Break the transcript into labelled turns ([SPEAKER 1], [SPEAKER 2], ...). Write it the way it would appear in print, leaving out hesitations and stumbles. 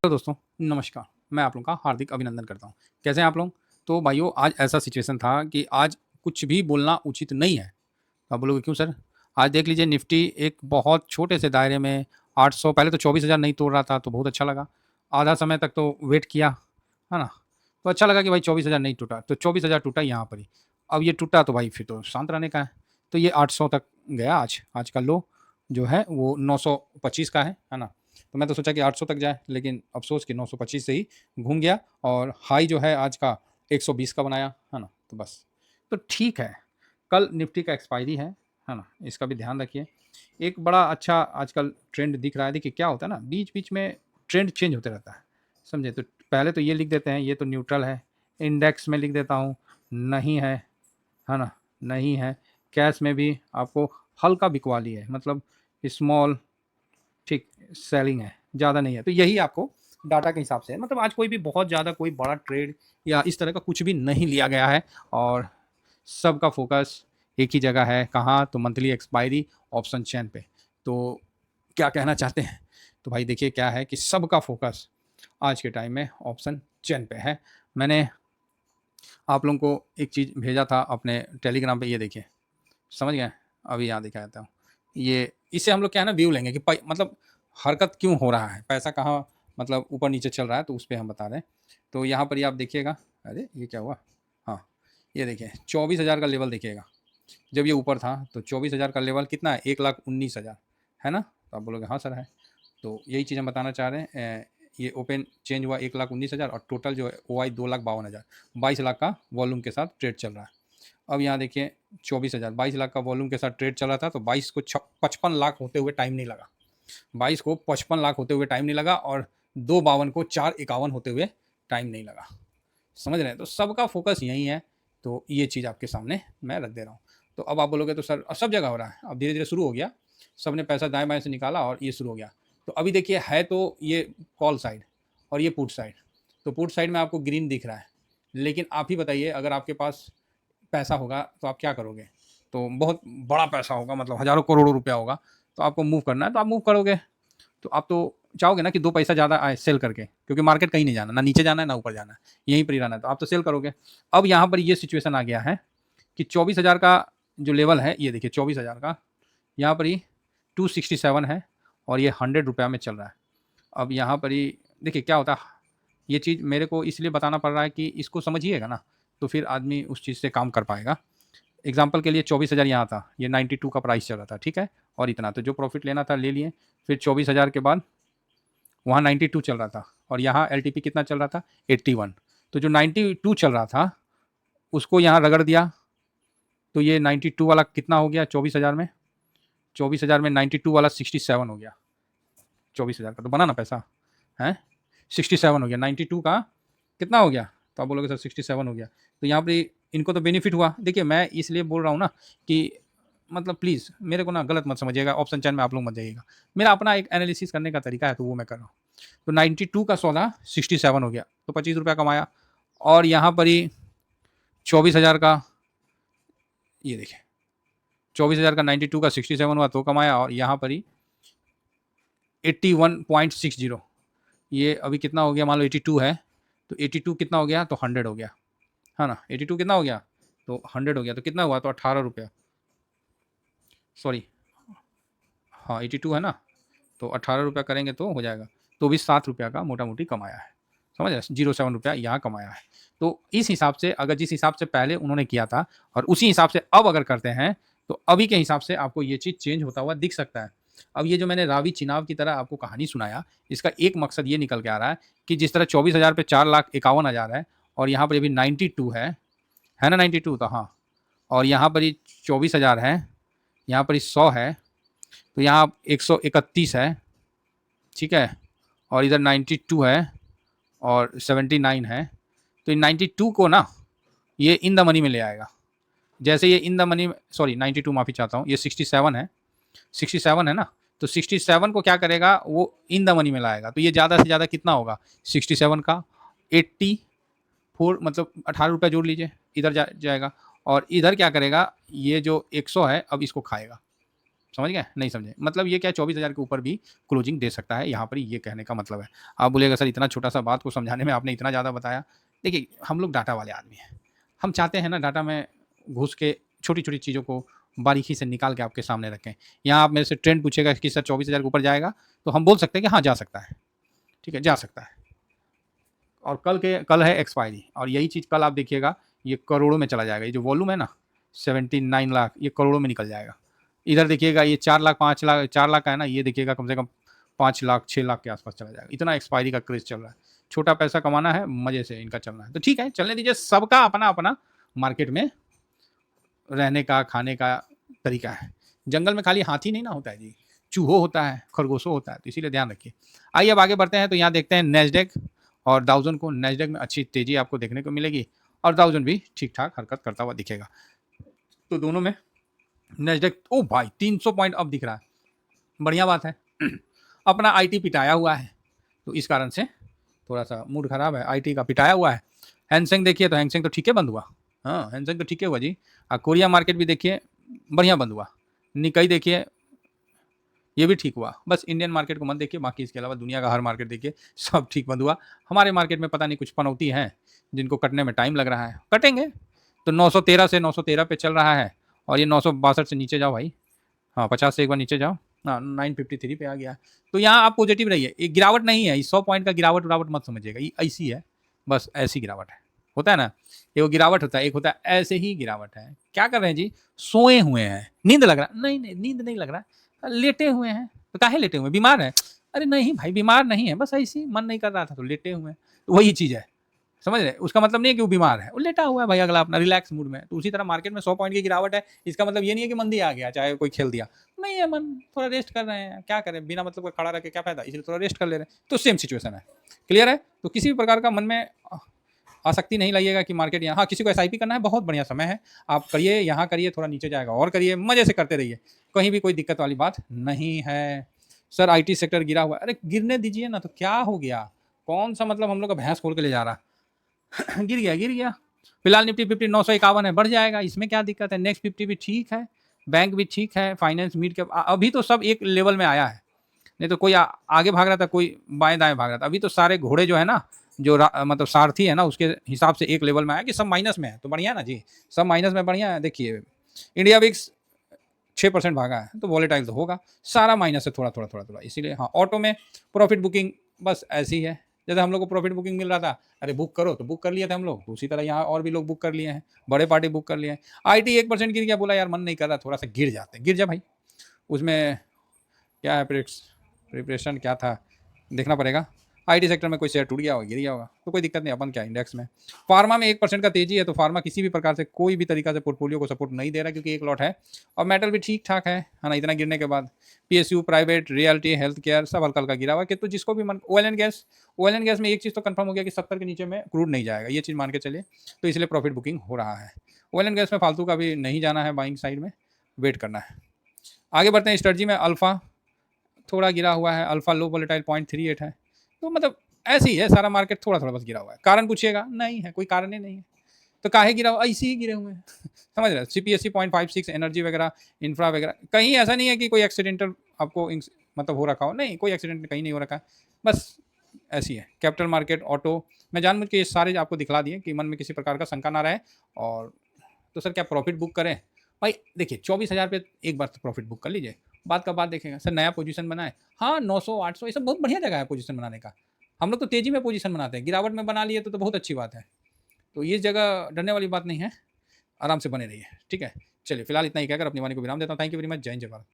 [SPEAKER 1] Hello दोस्तों, नमस्कार। मैं आप लोगों का हार्दिक अभिनंदन करता हूँ। कैसे हैं आप लोग? तो भाइयों, आज ऐसा सिचुएशन था कि आज कुछ भी बोलना उचित नहीं है। तो आप बोलोगे क्यों सर? आज देख लीजिए निफ्टी एक बहुत छोटे से दायरे में 800 पहले तो 24,000 नहीं तोड़ रहा था तो बहुत अच्छा लगा। आधा समय तक तो वेट किया, है ना? तो अच्छा लगा कि भाई 24,000 नहीं टूटा, तो 24,000 टूटा यहाँ पर ही। अब ये टूटा तो भाई फिर तो शांत रहने का है। तो ये 800 तक गया आज। आज का लो जो है वो 925 का है ना? तो मैं तो सोचा कि 800 तक जाए, लेकिन अफ़सोस कि 925 से ही घूम गया और हाई जो है आज का 120 का बनाया, है ना? तो बस, तो ठीक है। कल निफ्टी का एक्सपायरी है ना? इसका भी ध्यान रखिए। एक बड़ा अच्छा आजकल ट्रेंड दिख रहा है। देखिए क्या होता है ना, बीच-बीच में ट्रेंड चेंज होते रहता है, समझे? तो पहले तो ये लिख देते हैं, ये तो न्यूट्रल है। इंडेक्स में लिख देता हूँ, नहीं है ना? नहीं है। कैश में भी आपको हल्का बिकवाली है, मतलब स्मॉल, ठीक, सेलिंग है, ज़्यादा नहीं है। तो यही आपको डाटा के हिसाब से है, मतलब आज कोई भी बहुत ज़्यादा कोई बड़ा ट्रेड या इस तरह का कुछ भी नहीं लिया गया है और सबका फोकस एक ही जगह है, कहाँ? तो मंथली एक्सपायरी ऑप्शन चेन पे। तो क्या कहना चाहते हैं? तो भाई देखिए क्या है कि सबका फोकस आज के टाइम में ऑप्शन चेन पे है। मैंने आप लोगों को एक चीज़ भेजा था अपने टेलीग्राम पे, ये देखिए, समझ गए? अभी यहाँ दिखा देता हूँ। ये इससे हम लोग क्या है ना व्यू लेंगे कि मतलब हरकत क्यों हो रहा है, पैसा कहाँ मतलब ऊपर नीचे चल रहा है, तो उस पे हम बता रहे हैं। तो यहाँ पर ये आप देखिएगा, अरे ये क्या हुआ? हाँ, ये देखिए 24,000 का लेवल देखिएगा। जब ये ऊपर था तो 24,000 का लेवल कितना है? 1,19,000, है ना? तो आप बोलोगे हाँ सर है। तो यही चीज़ हम बताना चाह रहे हैं। ये ओपन चेंज हुआ 1,19,000 और टोटल जो है OI 2,52,000, 22 लाख का वॉल्यूम के साथ ट्रेड चल रहा है। अब यहाँ देखिए 24,000, 22 लाख का वॉल्यूम के साथ ट्रेड चल रहा था, तो 22 को 55 लाख होते हुए टाइम नहीं लगा। 22 को 55 लाख होते हुए टाइम नहीं लगा और 2,52 को 4,51 होते हुए टाइम नहीं लगा। समझ रहे हैं? तो सबका फोकस यही है। तो ये चीज़ आपके सामने मैं रख दे रहा हूँ। तो अब आप बोलोगे तो सर अब सब जगह हो रहा है, अब धीरे धीरे शुरू हो गया, सबने पैसा दाएं बाएं से निकाला और ये शुरू हो गया। तो अभी देखिए है तो ये कॉल साइड और ये पुट साइड। तो पुट साइड में आपको ग्रीन दिख रहा है, लेकिन आप ही बताइए अगर आपके पास पैसा होगा तो आप क्या करोगे? तो बहुत बड़ा पैसा होगा, मतलब हज़ारों करोड़ों रुपया होगा, तो आपको मूव करना है तो आप मूव करोगे। तो आप तो चाहोगे ना कि 2 पैसा ज़्यादा आए सेल करके, क्योंकि मार्केट कहीं नहीं जाना, ना नीचे जाना है ना ऊपर जाना है, यहीं पर ही रहना है, तो आप तो सेल करोगे। अब यहाँ पर ये सिचुएशन आ गया है कि 24,000 का जो लेवल है, ये देखिए 24,000 का, यहाँ पर ही 267 है और ये ₹100 में चल रहा है। अब यहाँ पर ही देखिए क्या होता है, ये चीज़ मेरे को इसलिए बताना पड़ रहा है कि इसको समझिएगा ना, तो फिर आदमी उस चीज़ से काम कर पाएगा। एग्जाम्पल के लिए 24,000 यहाँ था, ये 92 का प्राइस चल रहा था, ठीक है? और इतना तो जो प्रॉफिट लेना था ले लिए। फिर 24,000 के बाद वहाँ 92 चल रहा था और यहाँ एलटीपी कितना चल रहा था? 81। तो जो 92 चल रहा था उसको यहाँ रगड़ दिया, तो ये 92 वाला कितना हो गया 24,000 में? 24,000 में 92 वाला 67 हो गया। 24,000 का तो बना ना पैसा, है? 67 हो गया, 92 का कितना हो गया? तो आप बोलोगे सर 67 हो गया। तो यहाँ पे इनको तो बेनिफिट हुआ। देखिए मैं इसलिए बोल रहा हूँ ना कि मतलब प्लीज़ मेरे को ना गलत मत समझिएगा, ऑप्शन चैन में आप लोग मत जाइएगा। मेरा अपना एक एनालिसिस करने का तरीका है, तो वो मैं कर रहा हूँ। तो 92 का सौदा 67 हो गया, तो ₹25 कमाया। और यहाँ पर ही 24,000 का, ये देखिए 24,000 का 92 का 67 हुआ तो कमाया, और यहाँ पर ही 81.60, ये अभी कितना हो गया? मान लो 82 है, तो 82 कितना हो गया? तो 100 हो गया, है ना? 82 कितना हो गया? तो 100 हो गया, तो कितना हुआ? तो ₹18, सॉरी, हाँ 82 है ना, तो ₹18 करेंगे तो हो जाएगा। तो भी ₹7 का मोटा मोटी कमाया है, समझ रहे? ₹07 यहाँ कमाया है। तो इस हिसाब से अगर जिस हिसाब से पहले उन्होंने किया था और उसी हिसाब से अब अगर करते हैं, तो अभी के हिसाब से आपको ये चीज़ चेंज होता हुआ दिख सकता है। अब ये जो मैंने रावी चिनाव की तरह आपको कहानी सुनाया, इसका एक मकसद ये निकल के आ रहा है कि जिस तरह 24,000 पे 4,51,000 है और यहाँ पर अभी 92 है ना? 92 तो हाँ, और यहाँ पर ही 24,000 है, यहाँ पर ही 100 है, तो यहाँ 131 है, ठीक है? और इधर 92 है और 79 है। तो 92 को ना ये इन द मनी में ले आएगा। जैसे ये इन द मनी, सॉरी 92 माफ़ी चाहता हूँ, ये 67 है, 67 है ना? तो 67 को क्या करेगा? वो इन द मनी में लाएगा। तो ये ज़्यादा से ज़्यादा कितना होगा? 67 का 84, मतलब ₹18 जोड़ लीजिए, इधर जाएगा। और इधर क्या करेगा? ये जो 100 है अब इसको खाएगा, समझ गए? नहीं समझे? मतलब ये क्या 24,000 के ऊपर भी क्लोजिंग दे सकता है, यहाँ पर ये कहने का मतलब है। आप बोलिएगा सर इतना छोटा-सा बात को समझाने में आपने इतना ज़्यादा बताया। देखिए, हम लोग डाटा वाले आदमी हैं। हम चाहते हैं ना डाटा में घुस के छोटी-छोटी चीज़ों को बारीकी से निकाल के आपके सामने रखें। यहाँ आप मेरे से ट्रेंड पूछिएगा कि सर 24,000 के ऊपर जाएगा? तो हम बोल सकते हैं कि हाँ, जा सकता है। ठीक है, जा सकता है। और कल है एक्सपायरी और यही चीज़ कल आप देखिएगा ये करोड़ों में चला जाएगा। ये जो वॉल्यूम है ना 79 लाख ये करोड़ों में निकल जाएगा। इधर देखिएगा ये 4 लाख 5 लाख 4 लाख का है ना, ये देखिएगा कम से कम 5 लाख 6 लाख के आसपास चला जाएगा। इतना एक्सपायरी का क्रेज़ चल रहा है। छोटा पैसा कमाना है, मज़े से इनका चलना है। तो ठीक है, चलने दीजिए। सबका अपना-अपना मार्केट में रहने का, खाने का तरीका है। जंगल में खाली हाथी नहीं ना होता है जी, चूहो होता है, खरगोशों होता है, तो इसीलिए ध्यान रखिए। आइए अब आगे बढ़ते हैं, तो यहाँ देखते हैं नैस्डैक और डाउ जोन को। नैस्डैक में अच्छी तेज़ी आपको देखने को मिलेगी और डाउ जोन भी ठीक-ठाक हरकत करता हुआ दिखेगा। तो दोनों में नैस्डैक ओह भाई 300 पॉइंट अब दिख रहा है, बढ़िया बात है। अपना आईटी पिटाया हुआ है, तो इस कारण से थोड़ा-सा मूड खराब है, आईटी का पिटाया हुआ है। हैंगसेंग देखिए तो हैंगसेंग तो ठीक है बंद हुआ। हाँ, हैंगसेंग तो ठीक है हुआ जी। कोरिया मार्केट भी देखिए बढ़िया बंद हुआ। निकाई देखिए ये भी ठीक हुआ। बस इंडियन मार्केट को मत देखिए, बाकी इसके अलावा दुनिया का हर मार्केट देखिए, सब ठीक बंद हुआ। हमारे मार्केट में पता नहीं कुछ पनौती हैं, जिनको कटने में टाइम लग रहा है। कटेंगे, तो 913 से 913 पे चल रहा है और ये 962 से नीचे जाओ भाई। हाँ, 50 से एक बार नीचे जाओ। हाँ, 953 पे आ गया। तो यहाँ आप पॉजिटिव रहिए। ये गिरावट नहीं है, 100 पॉइंट का गिरावट मत समझिएगा, ये ऐसी है, बस ऐसी गिरावट है। होता है ना, ये वो गिरावट होता है, एक होता है ऐसे ही गिरावट है। क्या कर रहे हैं जी? सोए हुए हैं, नींद लग रहा? नहीं, नहीं, नींद नहीं लग रहा, लेटे हुए हैं। तो काहे लेटे हुए हैं? बीमार है? अरे नहीं भाई, बीमार नहीं है, बस ऐसे ही मन नहीं कर रहा था तो लेटे हुए हैं। तो वही चीज़ है, समझ रहे? उसका मतलब नहीं है कि वो बीमार है, वो लेटा हुआ है भाई अगला अपना रिलैक्स मूड में। तो उसी तरह मार्केट में 100 पॉइंट की गिरावट है, इसका मतलब ये नहीं है कि मंदी आ गया, चाहे कोई खेल दिया। नहीं है मन, थोड़ा रेस्ट कर रहे हैं, क्या करें? बिना मतलब के खड़ा रह के क्या फ़ायदा? इसलिए थोड़ा रेस्ट कर ले रहे हैं। तो सेम सिचुएशन है, क्लियर है? तो किसी भी प्रकार का मन में आसक्ति नहीं लाइएगा कि मार्केट यहाँ। हाँ, किसी को एसआईपी करना है, बहुत बढ़िया समय है, आप करिए, यहाँ करिए, थोड़ा नीचे जाएगा और करिए, मज़े से करते रहिए, कहीं भी कोई दिक्कत वाली बात नहीं है। सर आईटी सेक्टर गिरा हुआ है, अरे गिरने दीजिए ना, तो क्या हो गया? कौन सा मतलब हम लोग का भैंस खोल के ले जा रहा? गिर गया। फिलहाल निफ्टी 50 951 है, बढ़ जाएगा, इसमें क्या दिक्कत है? नेक्स्ट 50 भी ठीक है, बैंक भी ठीक है, फाइनेंस मिड कैप अभी तो सब एक लेवल में आया है, नहीं तो कोई आगे भाग रहा था, कोई बाएं दाएं भाग रहा था। अभी तो सारे घोड़े जो है ना, जो मतलब सारथी है ना, उसके हिसाब से एक लेवल में आया कि सब माइनस में है, तो बढ़िया ना जी, सब माइनस में बढ़िया है। देखिए इंडिया विक्स 6% भागा है, तो वॉलेटाइल तो होगा, सारा माइनस है, थोड़ा, इसीलिए हाँ। ऑटो में प्रॉफिट बुकिंग बस ऐसी है, जैसे हम लोग को प्रॉफिट बुकिंग मिल रहा था, अरे बुक करो, तो बुक कर लिए थे हम लोग, तो उसी तरह यहाँ और भी लोग बुक कर लिए हैं, बड़े पार्टी बुक कर लिए हैं। आईटी 1% गिर गया, बोला यार मन नहीं कर रहा, थोड़ा सा गिर जाते, गिर जा भाई, उसमें क्या है? प्रिपरेशन क्या था देखना पड़ेगा। आईटी सेक्टर में कोई शेयर टूट गया होगा, गिर गया होगा, तो कोई दिक्कत नहीं, अपन क्या इंडेक्स में। फार्मा में 1% का तेजी है, तो फार्मा किसी भी प्रकार से कोई भी तरीका से पोर्टफोलियो को सपोर्ट नहीं दे रहा, क्योंकि एक लॉट है। और मेटल भी ठीक ठाक है ना, इतना गिरने के बाद। PSU, private, realty, health care सब हल्का हल्का गिरा हुआ है। तो जिसको भी मन, ऑयल एंड गैस में एक चीज़ तो कंफर्म हो गया कि 70 के नीचे में क्रूड नहीं जाएगा, ये चीज़ मान के चलिए, तो इसलिए प्रॉफिट बुकिंग हो रहा है। ऑयल एंड गैस में फालतू का भी नहीं जाना है, बाइंग साइड में वेट करना है। आगे बढ़ते हैं स्ट्रेटजी में। अल्फा थोड़ा गिरा हुआ है, अल्फा लो वोलेटाइल 0.38 है, तो मतलब ऐसे ही है सारा मार्केट, थोड़ा बस गिरा हुआ है। कारण पूछिएगा, नहीं है, कोई कारण ही नहीं है, तो काहे गिरा हुआ? ऐसे ही गिरे हुए हैं। समझ रहे हैं? सीपीएससी 0.56, एनर्जी वगैरह, इंफ्रा वगैरह, कहीं ऐसा नहीं है कि कोई एक्सीडेंटल आपको मतलब हो रखा हो, नहीं, कोई एक्सीडेंट कहीं नहीं हो रखा है, बस ऐसी है। कैपिटल मार्केट, ऑटो, मैं जानबूझ के ये सारे आपको दिखला दिए कि मन में किसी प्रकार का शंका ना रहे। और तो सर क्या प्रॉफिट बुक करें? भाई देखिए 24,000 पे एक बार तो प्रॉफिट बुक कर लीजिए, बात का बात देखेंगे। सर नया पोजीशन बनाए, हाँ 900 800 ये सब बहुत बढ़िया जगह है पोजीशन बनाने का। हम लोग तो तेजी में पोजीशन बनाते हैं, गिरावट में बना लिए तो बहुत अच्छी बात है। तो ये जगह डरने वाली बात नहीं है, आराम से बने रहिए, ठीक है। चलिए फिलहाल इतना ही कहकर अपनी वाणी को विराम देता हूँ। थैंक यू वेरी मच, जय हिंद, जय भारत।